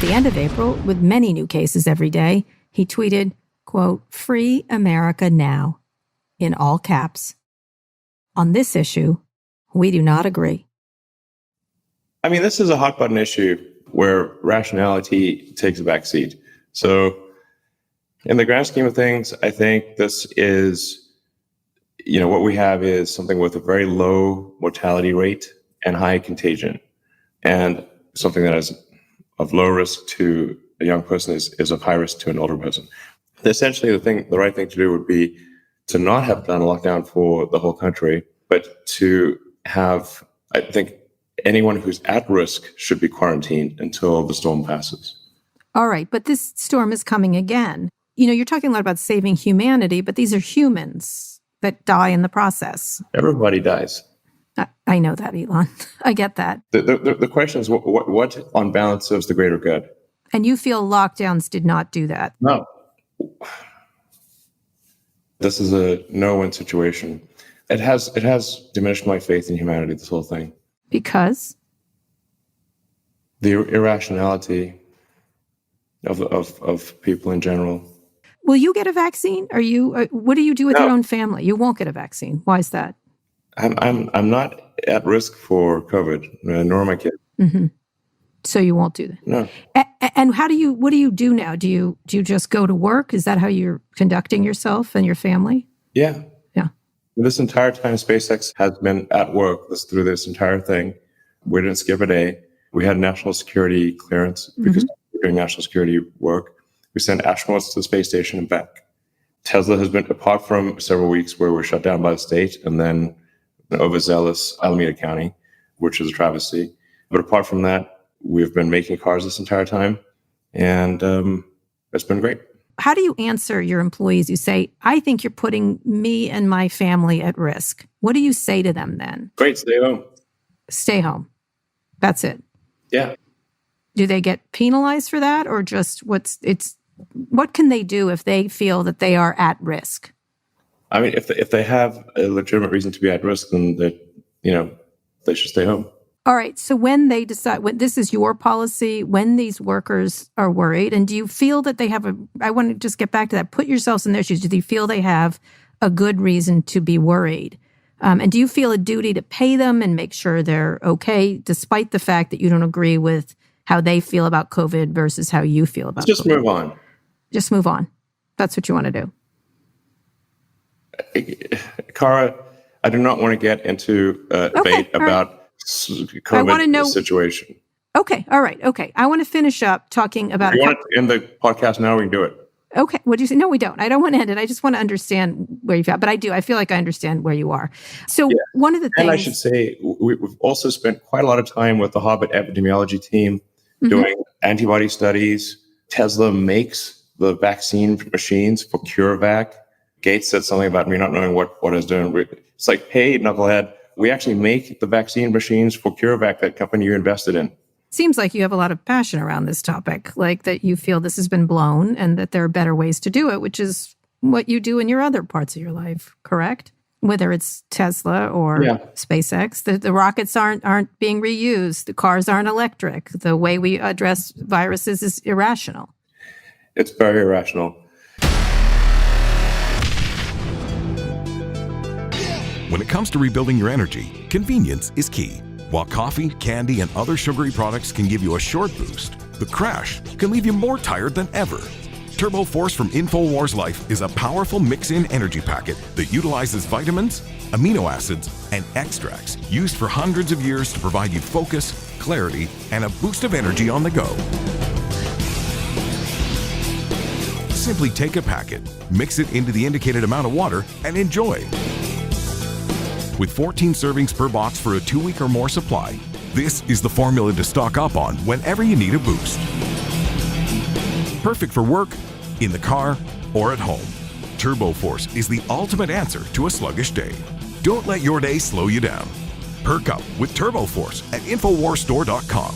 at the end of April, with many new cases every day, he tweeted, quote, "Free America now," in all caps. On this issue, we do not agree. I mean, this is a hot button issue where rationality takes a back seat. So in the grand scheme of things, I think this is, what we have is something with a very low mortality rate and high contagion. And something that is of low risk to a young person is of high risk to an older person. Essentially, the right thing to do would be to not have done a lockdown for the whole country, but to have, I think, anyone who's at risk should be quarantined until the storm passes. All right, but this storm is coming again. You're talking a lot about saving humanity, but these are humans that die in the process. Everybody dies. I know that, Elon. I get that. The question is, what on balance serves the greater good? And you feel lockdowns did not do that? No. This is a no-win situation. It has diminished my faith in humanity, this whole thing. Because? The irrationality of people in general. Will you get a vaccine? What do you do with your own family? You won't get a vaccine. Why is that? I'm not at risk for COVID, nor my kids. Mm-hmm. So you won't do that? No. And what do you do now? Do you just go to work? Is that how you're conducting yourself and your family? Yeah. Yeah. This entire time, SpaceX has been at work through this entire thing. We didn't skip a day. We had national security clearance because we're doing national security work. We sent astronauts to the space station and back. Tesla has been, apart from several weeks where we're shut down by the state and then an overzealous Alameda County, which is a travesty. But apart from that, we've been making cars this entire time, and it's been great. How do you answer your employees? You say, "I think you're putting me and my family at risk." What do you say to them then? Great, stay home. Stay home. That's it. Yeah. Do they get penalized for that, or just what can they do if they feel that they are at risk? I mean, if they have a legitimate reason to be at risk, then they should stay home. All right. So when they decide, this is your policy, when these workers are worried, and do you feel that they have I want to just get back to that, put yourselves in their shoes. Do they feel they have a good reason to be worried? And do you feel a duty to pay them and make sure they're okay, despite the fact that you don't agree with how they feel about COVID versus how you feel about Just COVID? move on. Just move on. That's what you want to do. Cara, I do not want to get into a debate about COVID situation. Okay. All right. Okay. I want to finish up talking about... If you want to end the podcast now, we can do it. Okay. What do you say? No, we don't. I don't want to end it. I just want to understand where you've at. But I do. I feel like I understand where you are. So one of the things... And I should say, we've also spent quite a lot of time with the Harvard epidemiology team doing antibody studies. Tesla makes the vaccine machines for CureVac. Gates said something about me not knowing what I was doing. It's like, hey, knucklehead, we actually make the vaccine machines for CureVac, that company you invested in. Seems like you have a lot of passion around this topic, like that you feel this has been blown and that there are better ways to do it, which is what you do in your other parts of your life, correct? Whether it's Tesla or SpaceX, the rockets aren't being reused. The cars aren't electric. The way we address viruses is irrational. It's very irrational. When it comes to rebuilding your energy, convenience is key. While coffee, candy, and other sugary products can give you a short boost, the crash can leave you more tired than ever. Turbo Force from InfoWars Life is a powerful mix-in energy packet that utilizes vitamins, amino acids, and extracts used for hundreds of years to provide you focus, clarity, and a boost of energy on the go. Simply take a packet, mix it into the indicated amount of water, and enjoy. With 14 servings per box for a 2-week or more supply, this is the formula to stock up on whenever you need a boost. Perfect for work, in the car, or at home. Turbo Force is the ultimate answer to a sluggish day. Don't let your day slow you down. Perk up with Turbo Force at InfoWarsStore.com.